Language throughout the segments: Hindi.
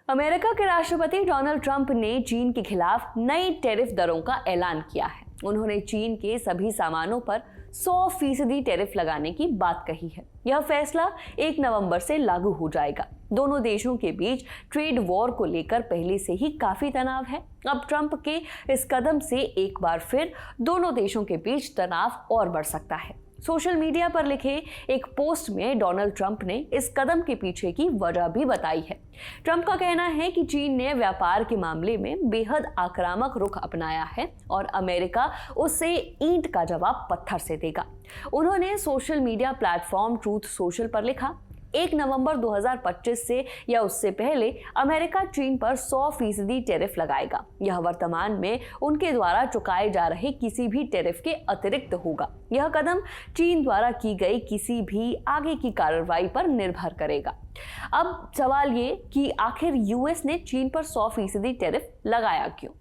अमेरिका के राष्ट्रपति डोनाल्ड ट्रंप ने चीन के खिलाफ नई टैरिफ दरों का ऐलान किया है। उन्होंने चीन के सभी सामानों पर 100% टैरिफ लगाने की बात कही है। यह फैसला 1 नवंबर से लागू हो जाएगा। दोनों देशों के बीच ट्रेड वॉर को लेकर पहले से ही काफी तनाव है। अब ट्रंप के इस कदम से एक बार फिर दोनों देशों के बीच तनाव और बढ़ सकता है। सोशल मीडिया पर लिखे एक पोस्ट में डोनाल्ड ट्रंप ने इस कदम के पीछे की वजह भी बताई है। ट्रंप का कहना है कि चीन ने व्यापार के मामले में बेहद आक्रामक रुख अपनाया है और अमेरिका उससे ईंट का जवाब पत्थर से देगा। उन्होंने social media platform truth social पर लिखा, 1 नवंबर 2025 से या उससे पहले अमेरिका चीन पर 100% टैरिफ लगाएगा। यह वर्तमान में उनके द्वारा चुकाए जा रहे किसी भी टैरिफ के अतिरिक्त होगा। यह कदम चीन द्वारा की गई किसी भी आगे की कार्रवाई पर निर्भर करेगा। अब सवाल ये कि आखिर यूएस ने चीन पर 100% टैरिफ लगाया क्यों?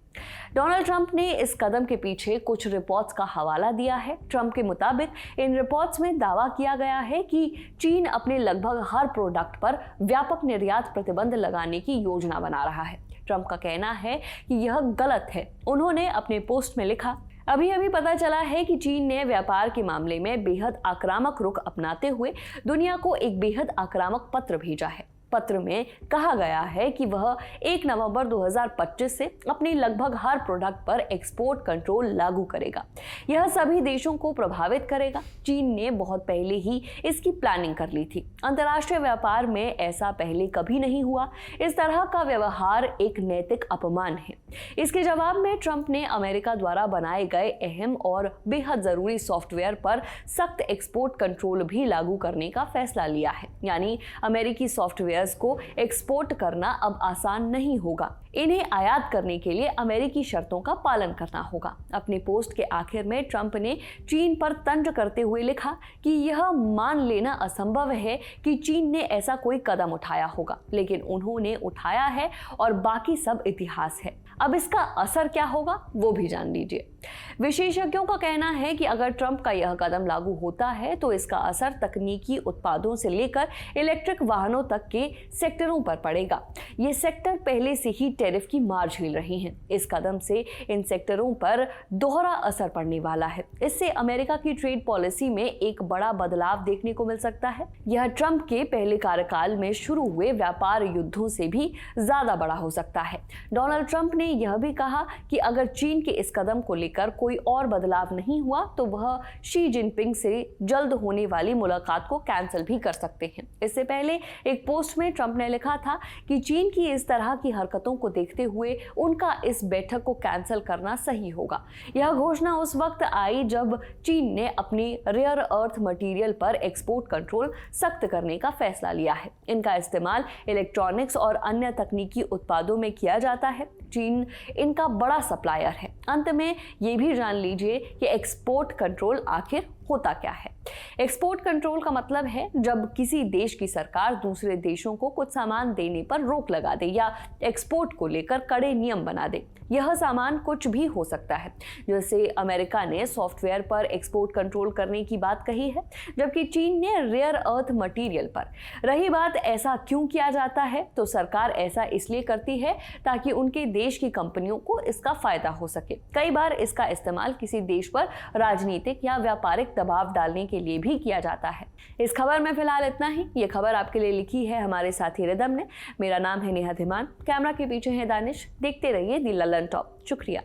डोनाल्ड ट्रंप ने इस कदम के पीछे कुछ रिपोर्ट्स का हवाला दिया है। ट्रंप के मुताबिक इन रिपोर्ट्स में दावा किया गया है कि चीन अपने लगभग हर प्रोडक्ट पर व्यापक निर्यात प्रतिबंध लगाने की योजना बना रहा है। ट्रंप का कहना है कि यह गलत है। उन्होंने अपने पोस्ट में लिखा, अभी अभी पता चला है कि चीन ने व्यापार के मामले में बेहद आक्रामक रुख अपनाते हुए दुनिया को एक बेहद आक्रामक पत्र भेजा है। पत्र में कहा गया है कि वह 1 नवंबर 2025 से अपनी लगभग हर प्रोडक्ट पर एक्सपोर्ट कंट्रोल लागू करेगा। यह सभी देशों को प्रभावित करेगा। चीन ने बहुत पहले ही इसकी प्लानिंग कर ली थी। अंतर्राष्ट्रीय व्यापार में ऐसा पहले कभी नहीं हुआ। इस तरह का व्यवहार एक नैतिक अपमान है। इसके जवाब में ट्रंप ने अमेरिका द्वारा बनाए गए अहम और बेहद जरूरी सॉफ्टवेयर पर सख्त एक्सपोर्ट कंट्रोल भी लागू करने का फैसला लिया है। यानी अमेरिकी सॉफ्टवेयर को एक्सपोर्ट करना अब आसान नहीं होगा। इन्हें आयात करने के लिए अमेरिकी शर्तों का पालन करना होगा। अपने पोस्ट के आखिर में ट्रंप ने चीन पर तंज करते हुए लिखा कि यह मान लेना असंभव है कि चीन ने ऐसा कोई कदम उठाया होगा, लेकिन उन्होंने उठाया है और बाकी सब इतिहास है। अब इसका असर क्या होगा वो भी जान लीजिए। विशेषज्ञों का कहना है कि अगर ट्रंप का यह कदम लागू होता है तो इसका असर तकनीकी उत्पादों से लेकर इलेक्ट्रिक वाहनों तक के सेक्टरों पर पड़ेगा। ये सेक्टर पहले से ही टैरिफ की मार झेल रहे हैं। इस कदम से इन सेक्टरों पर दोहरा असर पड़ने वाला है। इससे अमेरिका की ट्रेड पॉलिसी में एक बड़ा बदलाव देखने को मिल सकता है। यह ट्रंप के पहले कार्यकाल में शुरू हुए व्यापार युद्धों से भी ज्यादा बड़ा हो सकता है। डोनाल्ड ट्रंप ने यह भी कहा कि अगर चीन के इस कदम को लेकर कोई और बदलाव नहीं हुआ तो वह शी जिनपिंग से जल्द होने वाली मुलाकात को कैंसिल भी कर सकते हैं। इससे पहले एक पोस्ट में ट्रंप ने लिखा था कि चीन की इस तरह की हरकतों को देखते हुए उनका इस बैठक को कैंसिल करना सही होगा। यह घोषणा उस वक्त आई जब चीन ने अपनी रेयर अर्थ मटेरियल पर एक्सपोर्ट कंट्रोल सख्त करने का फैसला लिया है। इनका इस्तेमाल इलेक्ट्रॉनिक्स और अन्य तकनीकी उत्पादों में किया जाता है। चीन इनका बड़ा सप्लायर है। अंत में ये भी जान लीजिए कि एक्सपोर्ट कंट्रोल आखिर होता क्या है। एक्सपोर्ट कंट्रोल का मतलब है जब किसी देश की सरकार दूसरे देशों को कुछ सामान देने पर रोक लगा दे या एक्सपोर्ट को लेकर कड़े नियम बना दे। यह सामान कुछ भी हो सकता है। जैसे अमेरिका ने सॉफ्टवेयर पर एक्सपोर्ट कंट्रोल करने की बात कही है, जबकि चीन ने रेयर अर्थ मटेरियल पर। रही बात ऐसा क्यों किया जाता है, तो सरकार ऐसा इसलिए करती है ताकि उनके देश की कंपनियों को इसका फायदा हो सके। कई बार इसका इस्तेमाल किसी देश पर राजनीतिक या व्यापारिक दबाव डालने के लिए भी किया जाता है। इस खबर में फिलहाल इतना ही। ये खबर आपके लिए लिखी है हमारे साथी रिदम ने। मेरा नाम है नेहा धीमान। कैमरा के पीछे है दानिश। देखते रहिए दी ललन टॉप। शुक्रिया।